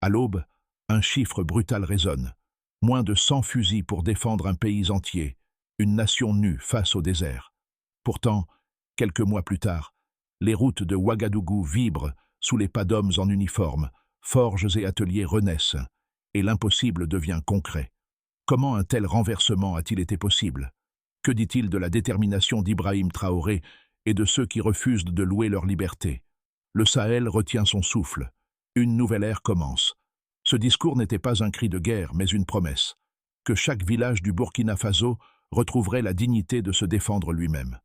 À l'aube, un chiffre brutal résonne. Moins de 100 fusils pour défendre un pays entier, une nation nue face au désert. Pourtant, quelques mois plus tard, les routes de Ouagadougou vibrent sous les pas d'hommes en uniforme, forges et ateliers renaissent, et l'impossible devient concret. Comment un tel renversement a-t-il été possible? Que dit-il de la détermination d'Ibrahim Traoré et de ceux qui refusent de louer leur liberté? Le Sahel retient son souffle. Une nouvelle ère commence. Ce discours n'était pas un cri de guerre, mais une promesse. Que chaque village du Burkina Faso retrouverait la dignité de se défendre lui-même.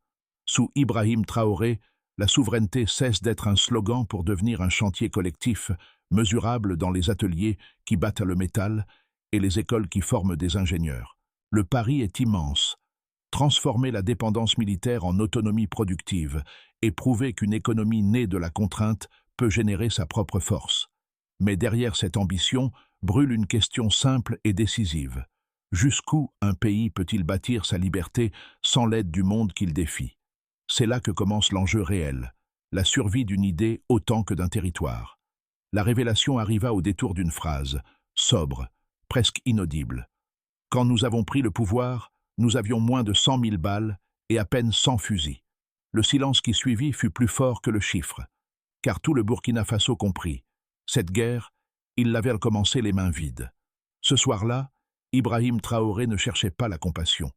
Sous Ibrahim Traoré, la souveraineté cesse d'être un slogan pour devenir un chantier collectif, mesurable dans les ateliers qui battent le métal et les écoles qui forment des ingénieurs. Le pari est immense. Transformer la dépendance militaire en autonomie productive et prouver qu'une économie née de la contrainte peut générer sa propre force. Mais derrière cette ambition brûle une question simple et décisive. Jusqu'où un pays peut-il bâtir sa liberté sans l'aide du monde qu'il défie? C'est là que commence l'enjeu réel, la survie d'une idée autant que d'un territoire. La révélation arriva au détour d'une phrase, sobre, presque inaudible. Quand nous avons pris le pouvoir, nous avions moins de 100 000 balles et à peine 100 fusils. Le silence qui suivit fut plus fort que le chiffre, car tout le Burkina Faso comprit. Cette guerre, il l'avait commencée les mains vides. Ce soir-là, Ibrahim Traoré ne cherchait pas la compassion.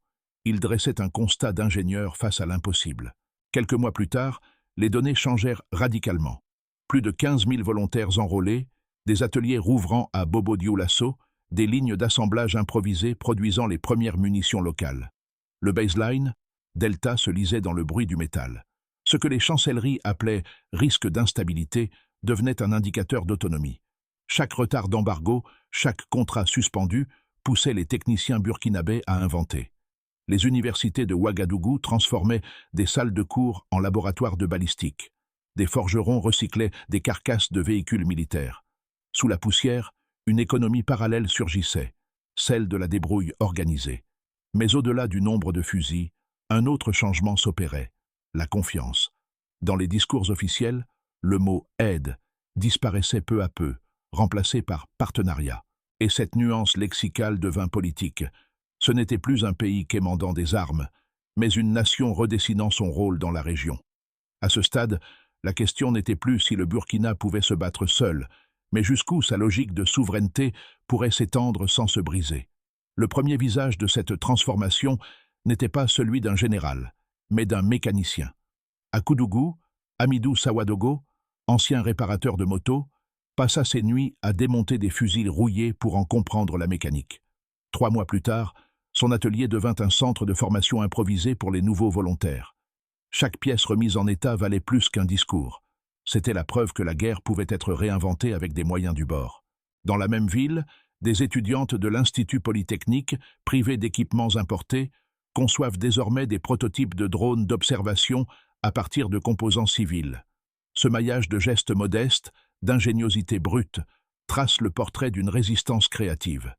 Il dressait un constat d'ingénieur face à l'impossible. Quelques mois plus tard, les données changèrent radicalement. Plus de 15 000 volontaires enrôlés, des ateliers rouvrant à Bobo-Dioulasso, des lignes d'assemblage improvisées produisant les premières munitions locales. Le baseline, Delta, se lisait dans le bruit du métal. Ce que les chancelleries appelaient « risque d'instabilité » devenait un indicateur d'autonomie. Chaque retard d'embargo, chaque contrat suspendu, poussait les techniciens burkinabés à inventer. Les universités de Ouagadougou transformaient des salles de cours en laboratoires de balistique. Des forgerons recyclaient des carcasses de véhicules militaires. Sous la poussière, une économie parallèle surgissait, celle de la débrouille organisée. Mais au-delà du nombre de fusils, un autre changement s'opérait, la confiance. Dans les discours officiels, le mot « aide » disparaissait peu à peu, remplacé par « partenariat ». Et cette nuance lexicale devint politique. Ce n'était plus un pays quémandant des armes, mais une nation redessinant son rôle dans la région. À ce stade, la question n'était plus si le Burkina pouvait se battre seul, mais jusqu'où sa logique de souveraineté pourrait s'étendre sans se briser. Le premier visage de cette transformation n'était pas celui d'un général, mais d'un mécanicien. À Koudougou, Amidou Sawadogo, ancien réparateur de motos, passa ses nuits à démonter des fusils rouillés pour en comprendre la mécanique. 3 mois plus tard, son atelier devint un centre de formation improvisé pour les nouveaux volontaires. Chaque pièce remise en état valait plus qu'un discours. C'était la preuve que la guerre pouvait être réinventée avec des moyens du bord. Dans la même ville, des étudiantes de l'Institut Polytechnique, privées d'équipements importés, conçoivent désormais des prototypes de drones d'observation à partir de composants civils. Ce maillage de gestes modestes, d'ingéniosité brute, trace le portrait d'une résistance créative.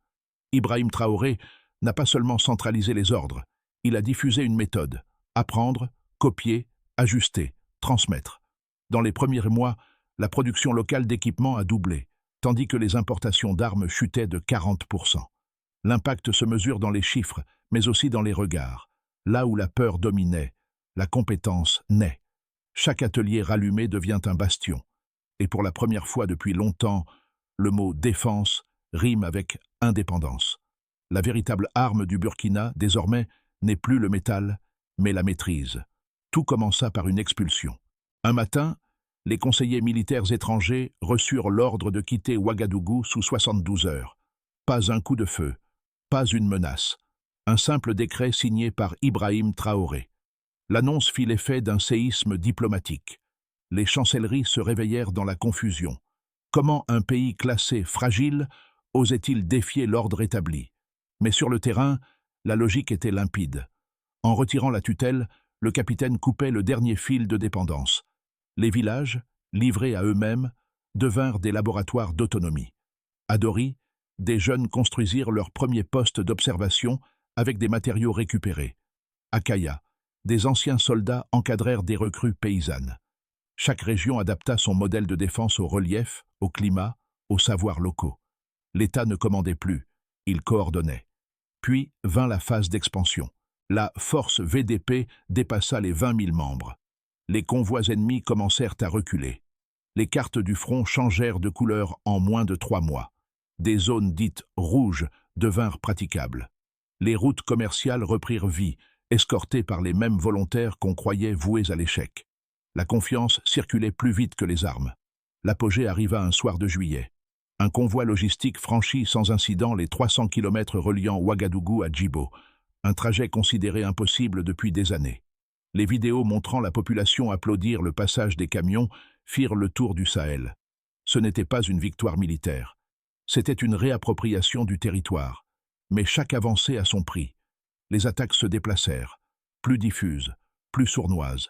Ibrahim Traoré n'a pas seulement centralisé les ordres, il a diffusé une méthode: apprendre, copier, ajuster, transmettre. Dans les premiers mois, la production locale d'équipements a doublé, tandis que les importations d'armes chutaient de 40%. L'impact se mesure dans les chiffres, mais aussi dans les regards. Là où la peur dominait, la compétence naît. Chaque atelier rallumé devient un bastion. Et pour la première fois depuis longtemps, le mot « défense » rime avec « indépendance ». La véritable arme du Burkina, désormais, n'est plus le métal, mais la maîtrise. Tout commença par une expulsion. Un matin, les conseillers militaires étrangers reçurent l'ordre de quitter Ouagadougou sous 72 heures. Pas un coup de feu, pas une menace. Un simple décret signé par Ibrahim Traoré. L'annonce fit l'effet d'un séisme diplomatique. Les chancelleries se réveillèrent dans la confusion. Comment un pays classé fragile osait-il défier l'ordre établi? Mais sur le terrain, la logique était limpide. En retirant la tutelle, le capitaine coupait le dernier fil de dépendance. Les villages, livrés à eux-mêmes, devinrent des laboratoires d'autonomie. À Dori, des jeunes construisirent leur premier poste d'observation avec des matériaux récupérés. À Kaya, des anciens soldats encadrèrent des recrues paysannes. Chaque région adapta son modèle de défense au relief, au climat, aux savoirs locaux. L'État ne commandait plus, il coordonnait. Puis vint la phase d'expansion. La force VDP dépassa les 20 000 membres. Les convois ennemis commencèrent à reculer. Les cartes du front changèrent de couleur en moins de 3 mois. Des zones dites rouges devinrent praticables. Les routes commerciales reprirent vie, escortées par les mêmes volontaires qu'on croyait voués à l'échec. La confiance circulait plus vite que les armes. L'apogée arriva un soir de juillet. Un convoi logistique franchit sans incident les 300 km reliant Ouagadougou à Djibo, un trajet considéré impossible depuis des années. Les vidéos montrant la population applaudir le passage des camions firent le tour du Sahel. Ce n'était pas une victoire militaire. C'était une réappropriation du territoire. Mais chaque avancée a son prix. Les attaques se déplacèrent, plus diffuses, plus sournoises.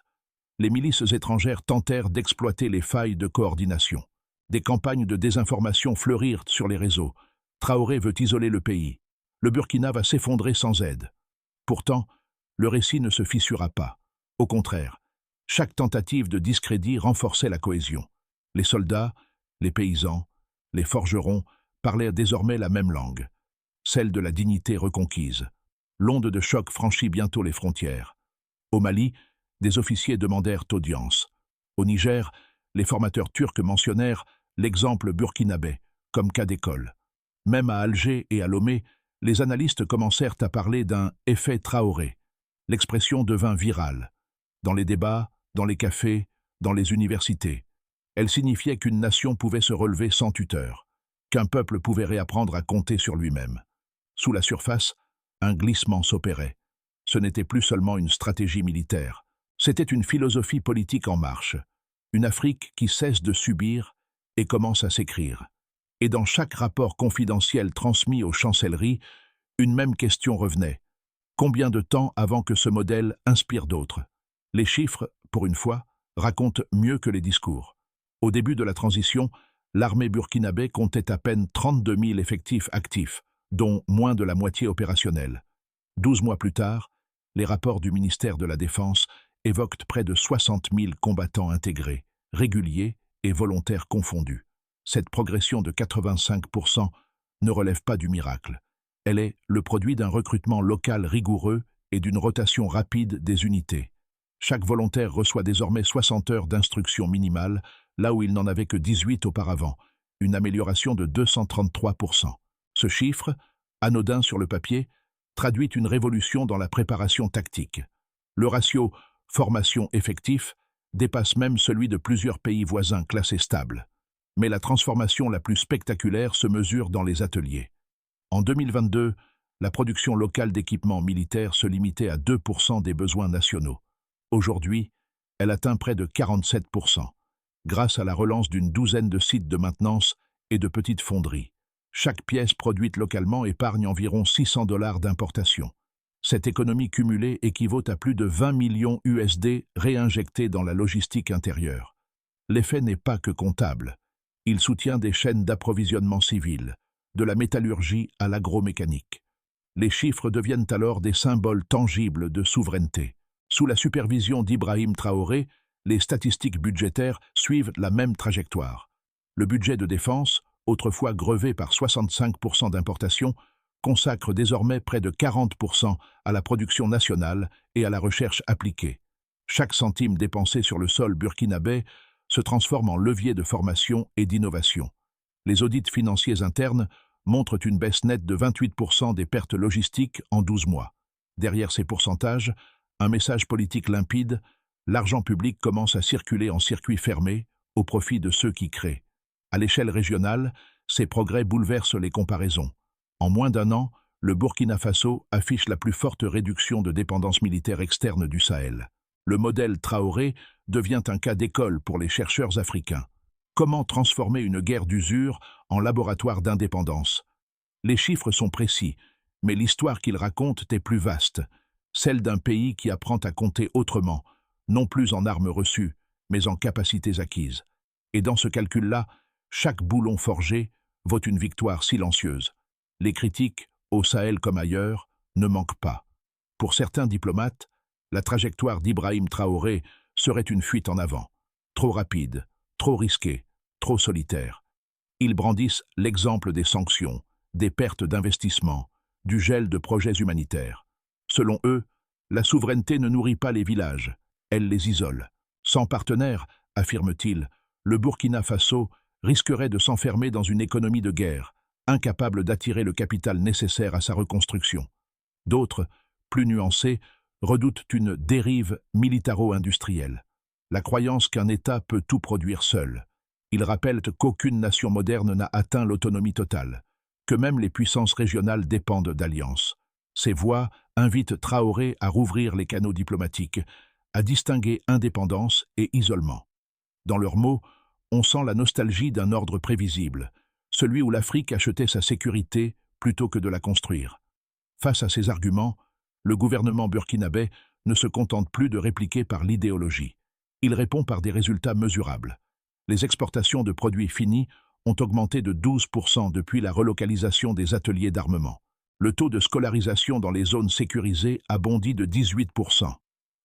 Les milices étrangères tentèrent d'exploiter les failles de coordination. Des campagnes de désinformation fleurirent sur les réseaux. Traoré veut isoler le pays. Le Burkina va s'effondrer sans aide. Pourtant, le récit ne se fissura pas. Au contraire, chaque tentative de discrédit renforçait la cohésion. Les soldats, les paysans, les forgerons parlaient désormais la même langue, celle de la dignité reconquise. L'onde de choc franchit bientôt les frontières. Au Mali, des officiers demandèrent audience. Au Niger, les formateurs turcs mentionnèrent l'exemple burkinabé comme cas d'école. Même à Alger et à Lomé, les analystes commencèrent à parler d'un « effet Traoré ». L'expression devint virale. Dans les débats, dans les cafés, dans les universités. Elle signifiait qu'une nation pouvait se relever sans tuteur, qu'un peuple pouvait réapprendre à compter sur lui-même. Sous la surface, un glissement s'opérait. Ce n'était plus seulement une stratégie militaire, c'était une philosophie politique en marche. Une Afrique qui cesse de subir et commence à s'écrire. Et dans chaque rapport confidentiel transmis aux chancelleries, une même question revenait. Combien de temps avant que ce modèle inspire d'autres? Les chiffres, pour une fois, racontent mieux que les discours. Au début de la transition, l'armée burkinabé comptait à peine 32 000 effectifs actifs, dont moins de la moitié opérationnels. 12 mois plus tard, les rapports du ministère de la Défense évoquent près de 60 000 combattants intégrés, réguliers et volontaires confondus. Cette progression de 85% ne relève pas du miracle. Elle est le produit d'un recrutement local rigoureux et d'une rotation rapide des unités. Chaque volontaire reçoit désormais 60 heures d'instruction minimale, là où il n'en avait que 18 auparavant, une amélioration de 233%. Ce chiffre, anodin sur le papier, traduit une révolution dans la préparation tactique. Le ratio formation-effectif dépasse même celui de plusieurs pays voisins classés stables. Mais la transformation la plus spectaculaire se mesure dans les ateliers. En 2022, la production locale d'équipements militaires se limitait à 2% des besoins nationaux. Aujourd'hui, elle atteint près de 47%, grâce à la relance d'une douzaine de sites de maintenance et de petites fonderies. Chaque pièce produite localement épargne environ $600 d'importation. Cette économie cumulée équivaut à plus de 20 millions USD réinjectés dans la logistique intérieure. L'effet n'est pas que comptable. Il soutient des chaînes d'approvisionnement civiles, de la métallurgie à l'agromécanique. Les chiffres deviennent alors des symboles tangibles de souveraineté. Sous la supervision d'Ibrahim Traoré, les statistiques budgétaires suivent la même trajectoire. Le budget de défense, autrefois grevé par 65% d'importation, consacre désormais près de 40% à la production nationale et à la recherche appliquée. Chaque centime dépensé sur le sol burkinabé se transforme en levier de formation et d'innovation. Les audits financiers internes montrent une baisse nette de 28% des pertes logistiques en 12 mois. Derrière ces pourcentages, un message politique limpide, l'argent public commence à circuler en circuit fermé au profit de ceux qui créent. À l'échelle régionale, ces progrès bouleversent les comparaisons. En moins d'un an, le Burkina Faso affiche la plus forte réduction de dépendance militaire externe du Sahel. Le modèle Traoré devient un cas d'école pour les chercheurs africains. Comment transformer une guerre d'usure en laboratoire d'indépendance? Les chiffres sont précis, mais l'histoire qu'ils racontent est plus vaste, celle d'un pays qui apprend à compter autrement, non plus en armes reçues, mais en capacités acquises. Et dans ce calcul-là, chaque boulon forgé vaut une victoire silencieuse. Les critiques, au Sahel comme ailleurs, ne manquent pas. Pour certains diplomates, la trajectoire d'Ibrahim Traoré serait une fuite en avant. Trop rapide, trop risquée, trop solitaire. Ils brandissent l'exemple des sanctions, des pertes d'investissement, du gel de projets humanitaires. Selon eux, la souveraineté ne nourrit pas les villages, elle les isole. Sans partenaires, affirme-t-il, le Burkina Faso risquerait de s'enfermer dans une économie de guerre, incapable d'attirer le capital nécessaire à sa reconstruction. D'autres, plus nuancés, redoutent une dérive militaro-industrielle. La croyance qu'un État peut tout produire seul. Ils rappellent qu'aucune nation moderne n'a atteint l'autonomie totale, que même les puissances régionales dépendent d'alliances. Ces voix invitent Traoré à rouvrir les canaux diplomatiques, à distinguer indépendance et isolement. Dans leurs mots, on sent la nostalgie d'un ordre prévisible, celui où l'Afrique achetait sa sécurité plutôt que de la construire. Face à ces arguments, le gouvernement burkinabé ne se contente plus de répliquer par l'idéologie. Il répond par des résultats mesurables. Les exportations de produits finis ont augmenté de 12% depuis la relocalisation des ateliers d'armement. Le taux de scolarisation dans les zones sécurisées a bondi de 18%.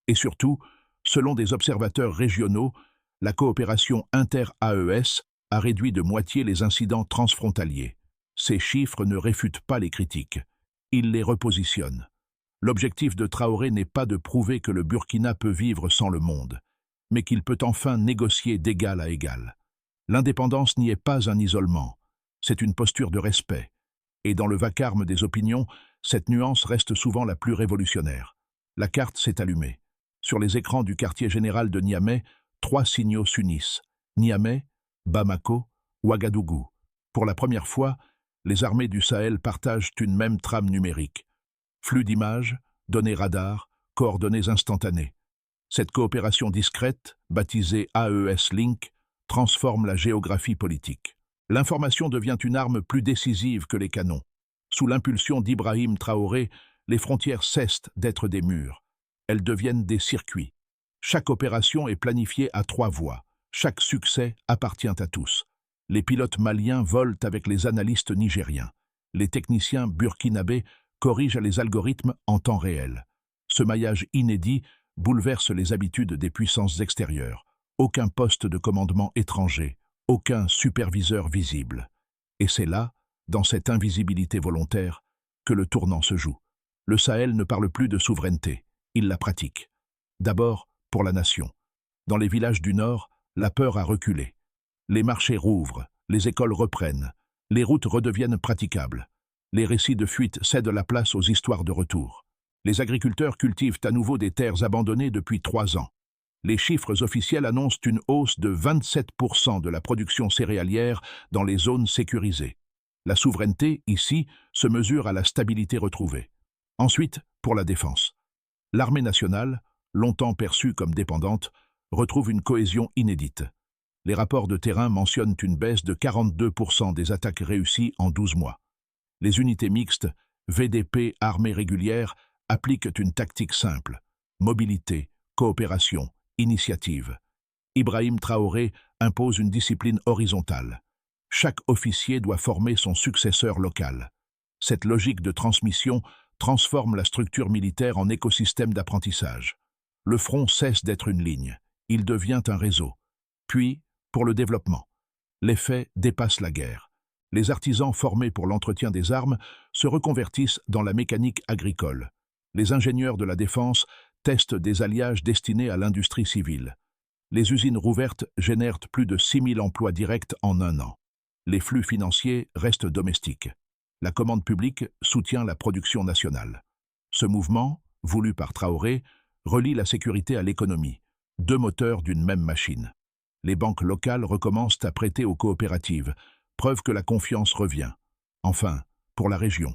Et surtout, selon des observateurs régionaux, la coopération inter-AES a réduit de moitié les incidents transfrontaliers. Ces chiffres ne réfutent pas les critiques. Ils les repositionnent. L'objectif de Traoré n'est pas de prouver que le Burkina peut vivre sans le monde, mais qu'il peut enfin négocier d'égal à égal. L'indépendance n'y est pas un isolement, c'est une posture de respect. Et dans le vacarme des opinions, cette nuance reste souvent la plus révolutionnaire. La carte s'est allumée. Sur les écrans du quartier général de Niamey, 3 signaux s'unissent. Niamey, Bamako, Ouagadougou. Pour la première fois, les armées du Sahel partagent une même trame numérique. Flux d'images, données radar, coordonnées instantanées. Cette coopération discrète, baptisée AES Link, transforme la géographie politique. L'information devient une arme plus décisive que les canons. Sous l'impulsion d'Ibrahim Traoré, les frontières cessent d'être des murs. Elles deviennent des circuits. Chaque opération est planifiée à 3 voies. Chaque succès appartient à tous. Les pilotes maliens volent avec les analystes nigériens. Les techniciens burkinabés corrigent les algorithmes en temps réel. Ce maillage inédit bouleverse les habitudes des puissances extérieures. Aucun poste de commandement étranger, aucun superviseur visible. Et c'est là, dans cette invisibilité volontaire, que le tournant se joue. Le Sahel ne parle plus de souveraineté, il la pratique. D'abord, pour la nation. Dans les villages du Nord, la peur a reculé. Les marchés rouvrent, les écoles reprennent, les routes redeviennent praticables. Les récits de fuite cèdent la place aux histoires de retour. Les agriculteurs cultivent à nouveau des terres abandonnées depuis 3 ans. Les chiffres officiels annoncent une hausse de 27% de la production céréalière dans les zones sécurisées. La souveraineté, ici, se mesure à la stabilité retrouvée. Ensuite, pour la défense. L'armée nationale, longtemps perçue comme dépendante, retrouve une cohésion inédite. Les rapports de terrain mentionnent une baisse de 42% des attaques réussies en 12 mois. Les unités mixtes, VDP, armées régulières, appliquent une tactique simple. Mobilité, coopération, initiative. Ibrahim Traoré impose une discipline horizontale. Chaque officier doit former son successeur local. Cette logique de transmission transforme la structure militaire en écosystème d'apprentissage. Le front cesse d'être une ligne, il devient un réseau. Puis, pour le développement. L'effet dépasse la guerre. Les artisans formés pour l'entretien des armes se reconvertissent dans la mécanique agricole. Les ingénieurs de la défense testent des alliages destinés à l'industrie civile. Les usines rouvertes génèrent plus de 6000 emplois directs en 1 an. Les flux financiers restent domestiques. La commande publique soutient la production nationale. Ce mouvement, voulu par Traoré, relie la sécurité à l'économie, 2 moteurs d'une même machine. Les banques locales recommencent à prêter aux coopératives, preuve que la confiance revient. Enfin, pour la région.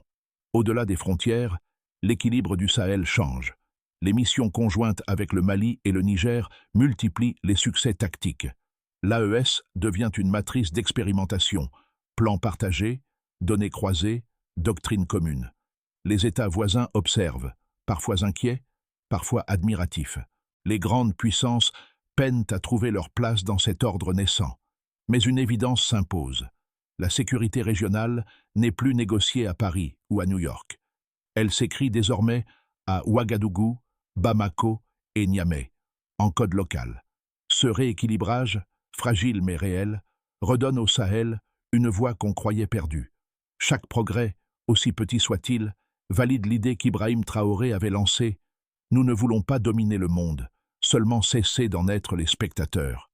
Au-delà des frontières, l'équilibre du Sahel change. Les missions conjointes avec le Mali et le Niger multiplient les succès tactiques. L'AES devient une matrice d'expérimentation, plans partagés, données croisées, doctrine commune. Les États voisins observent, parfois inquiets, parfois admiratifs. Les grandes puissances peinent à trouver leur place dans cet ordre naissant. Mais une évidence s'impose. La sécurité régionale n'est plus négociée à Paris ou à New York. Elle s'écrit désormais à Ouagadougou, Bamako et Niamey, en code local. Ce rééquilibrage, fragile mais réel, redonne au Sahel une voie qu'on croyait perdue. Chaque progrès, aussi petit soit-il, valide l'idée qu'Ibrahim Traoré avait lancée: nous ne voulons pas dominer le monde, seulement cesser d'en être les spectateurs.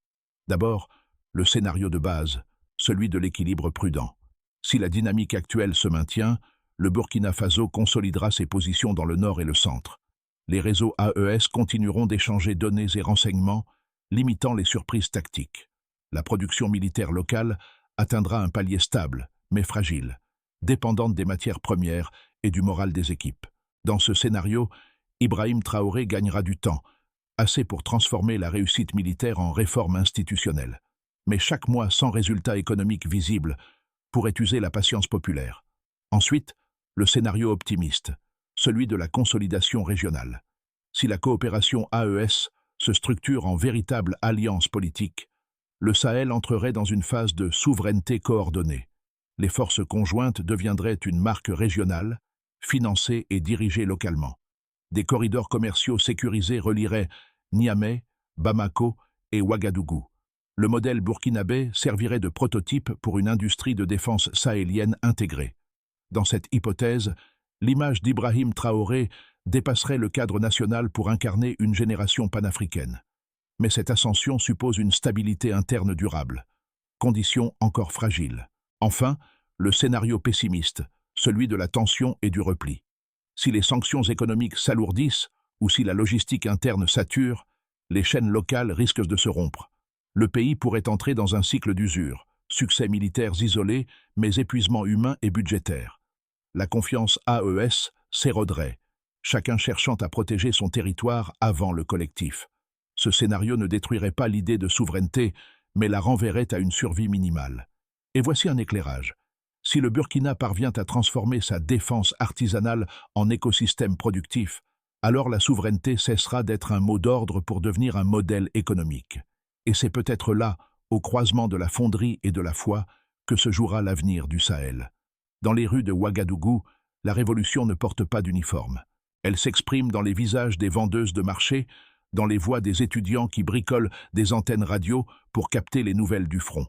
D'abord, le scénario de base, celui de l'équilibre prudent. Si la dynamique actuelle se maintient, le Burkina Faso consolidera ses positions dans le nord et le centre. Les réseaux AES continueront d'échanger données et renseignements, limitant les surprises tactiques. La production militaire locale atteindra un palier stable, mais fragile, dépendante des matières premières et du moral des équipes. Dans ce scénario, Ibrahim Traoré gagnera du temps, assez pour transformer la réussite militaire en réforme institutionnelle. Mais chaque mois sans résultat économique visible pourrait user la patience populaire. Ensuite, le scénario optimiste, celui de la consolidation régionale. Si la coopération AES se structure en véritable alliance politique, le Sahel entrerait dans une phase de souveraineté coordonnée. Les forces conjointes deviendraient une marque régionale, financée et dirigée localement. Des corridors commerciaux sécurisés relieraient Niamey, Bamako et Ouagadougou. Le modèle burkinabé servirait de prototype pour une industrie de défense sahélienne intégrée. Dans cette hypothèse, l'image d'Ibrahim Traoré dépasserait le cadre national pour incarner une génération panafricaine. Mais cette ascension suppose une stabilité interne durable, condition encore fragile. Enfin, le scénario pessimiste, celui de la tension et du repli. Si les sanctions économiques s'alourdissent ou si la logistique interne sature, les chaînes locales risquent de se rompre. Le pays pourrait entrer dans un cycle d'usure, succès militaires isolés, mais épuisement humain et budgétaire. La confiance AES s'éroderait, chacun cherchant à protéger son territoire avant le collectif. Ce scénario ne détruirait pas l'idée de souveraineté, mais la renverrait à une survie minimale. Et voici un éclairage. Si le Burkina parvient à transformer sa défense artisanale en écosystème productif, alors la souveraineté cessera d'être un mot d'ordre pour devenir un modèle économique. Et c'est peut-être là, au croisement de la fonderie et de la foi, que se jouera l'avenir du Sahel. Dans les rues de Ouagadougou, la révolution ne porte pas d'uniforme. Elle s'exprime dans les visages des vendeuses de marché, dans les voix des étudiants qui bricolent des antennes radio pour capter les nouvelles du front.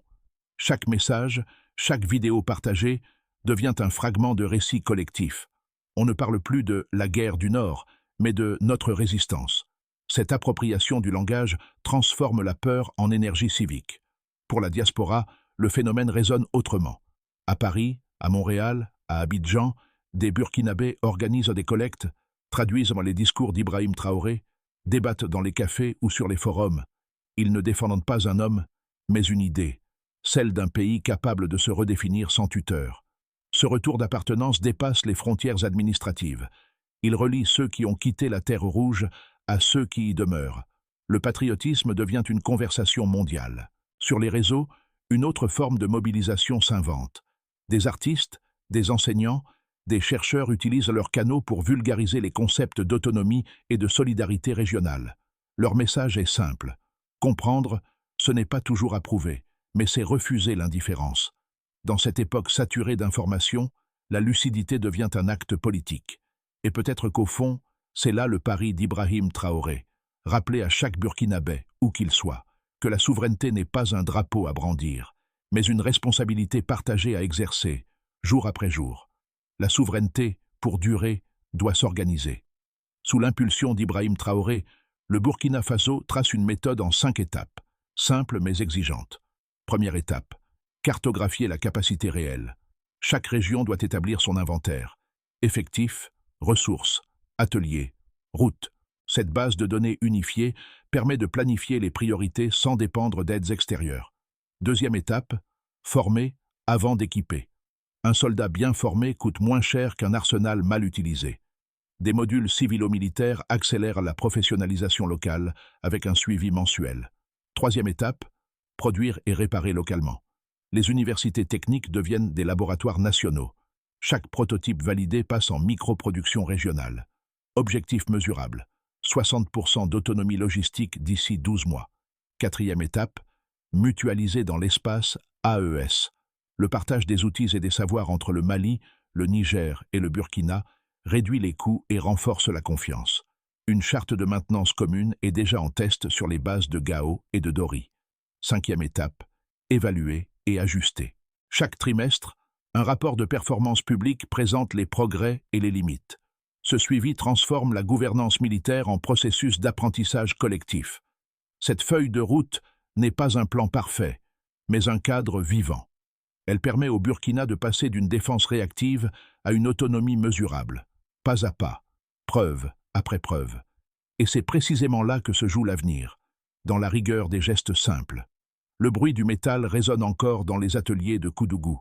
Chaque message, chaque vidéo partagée devient un fragment de récit collectif. On ne parle plus de la guerre du Nord, mais de notre résistance. Cette appropriation du langage transforme la peur en énergie civique. Pour la diaspora, le phénomène résonne autrement. À Paris, à Montréal, à Abidjan, des Burkinabés organisent des collectes, traduisent les discours d'Ibrahim Traoré, débattent dans les cafés ou sur les forums. Ils ne défendent pas un homme, mais une idée, celle d'un pays capable de se redéfinir sans tuteur. Ce retour d'appartenance dépasse les frontières administratives. Il relie ceux qui ont quitté la Terre Rouge à ceux qui y demeurent. Le patriotisme devient une conversation mondiale. Sur les réseaux, une autre forme de mobilisation s'invente. Des artistes, des enseignants, des chercheurs utilisent leurs canaux pour vulgariser les concepts d'autonomie et de solidarité régionale. Leur message est simple. Comprendre, ce n'est pas toujours approuver, mais c'est refuser l'indifférence. Dans cette époque saturée d'informations, la lucidité devient un acte politique. Et peut-être qu'au fond, c'est là le pari d'Ibrahim Traoré, rappeler à chaque Burkinabé, où qu'il soit, que la souveraineté n'est pas un drapeau à brandir, mais une responsabilité partagée à exercer, jour après jour. La souveraineté, pour durer, doit s'organiser. Sous l'impulsion d'Ibrahim Traoré, le Burkina Faso trace une méthode en 5 étapes, simples mais exigeantes. Première étape, cartographier la capacité réelle. Chaque région doit établir son inventaire. Effectifs, ressources, ateliers, routes. Cette base de données unifiée permet de planifier les priorités sans dépendre d'aides extérieures. Deuxième étape, former avant d'équiper. Un soldat bien formé coûte moins cher qu'un arsenal mal utilisé. Des modules civilo-militaires accélèrent la professionnalisation locale avec un suivi mensuel. Troisième étape, produire et réparer localement. Les universités techniques deviennent des laboratoires nationaux. Chaque prototype validé passe en microproduction régionale. Objectif mesurable, 60% d'autonomie logistique d'ici 12 mois. Quatrième étape, mutualiser dans l'espace AES. Le partage des outils et des savoirs entre le Mali, le Niger et le Burkina réduit les coûts et renforce la confiance. Une charte de maintenance commune est déjà en test sur les bases de Gao et de Dori. Cinquième étape, évaluer et ajuster. Chaque trimestre, un rapport de performance publique présente les progrès et les limites. Ce suivi transforme la gouvernance militaire en processus d'apprentissage collectif. Cette feuille de route n'est pas un plan parfait, mais un cadre vivant. Elle permet au Burkina de passer d'une défense réactive à une autonomie mesurable, pas à pas, preuve après preuve. Et c'est précisément là que se joue l'avenir, dans la rigueur des gestes simples. Le bruit du métal résonne encore dans les ateliers de Koudougou.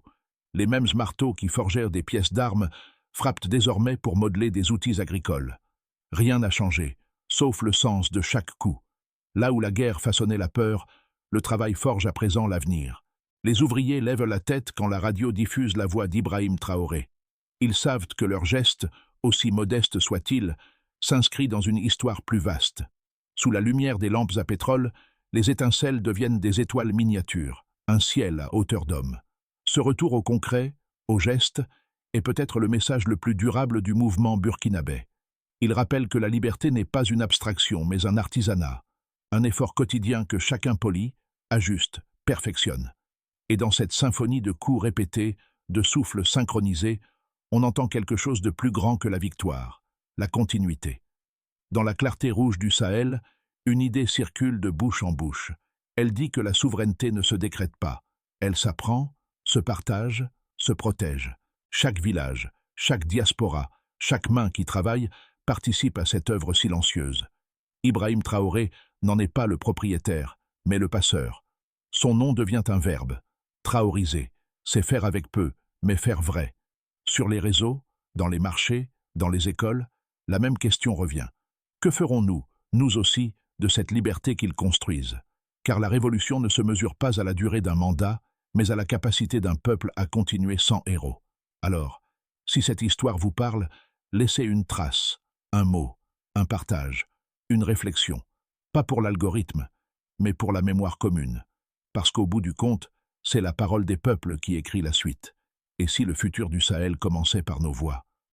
Les mêmes marteaux qui forgèrent des pièces d'armes frappent désormais pour modeler des outils agricoles. Rien n'a changé, sauf le sens de chaque coup. Là où la guerre façonnait la peur, le travail forge à présent l'avenir. Les ouvriers lèvent la tête quand la radio diffuse la voix d'Ibrahim Traoré. Ils savent que leur geste, aussi modeste soit-il, s'inscrit dans une histoire plus vaste. Sous la lumière des lampes à pétrole, les étincelles deviennent des étoiles miniatures, un ciel à hauteur d'homme. Ce retour au concret, au geste, est peut-être le message le plus durable du mouvement burkinabé. Il rappelle que la liberté n'est pas une abstraction, mais un artisanat, un effort quotidien que chacun polit, ajuste, perfectionne. Et dans cette symphonie de coups répétés, de souffles synchronisés, on entend quelque chose de plus grand que la victoire, la continuité. Dans la clarté rouge du Sahel, une idée circule de bouche en bouche. Elle dit que la souveraineté ne se décrète pas. Elle s'apprend, se partage, se protège. Chaque village, chaque diaspora, chaque main qui travaille participe à cette œuvre silencieuse. Ibrahim Traoré n'en est pas le propriétaire, mais le passeur. Son nom devient un verbe. Traoriser, c'est faire avec peu, mais faire vrai. Sur les réseaux, dans les marchés, dans les écoles, la même question revient. Que ferons-nous, nous aussi, de cette liberté qu'ils construisent? Car la révolution ne se mesure pas à la durée d'un mandat, mais à la capacité d'un peuple à continuer sans héros. Alors, si cette histoire vous parle, laissez une trace, un mot, un partage, une réflexion. Pas pour l'algorithme, mais pour la mémoire commune. Parce qu'au bout du compte, c'est la parole des peuples qui écrit la suite. Et si le futur du Sahel commençait par nos voix?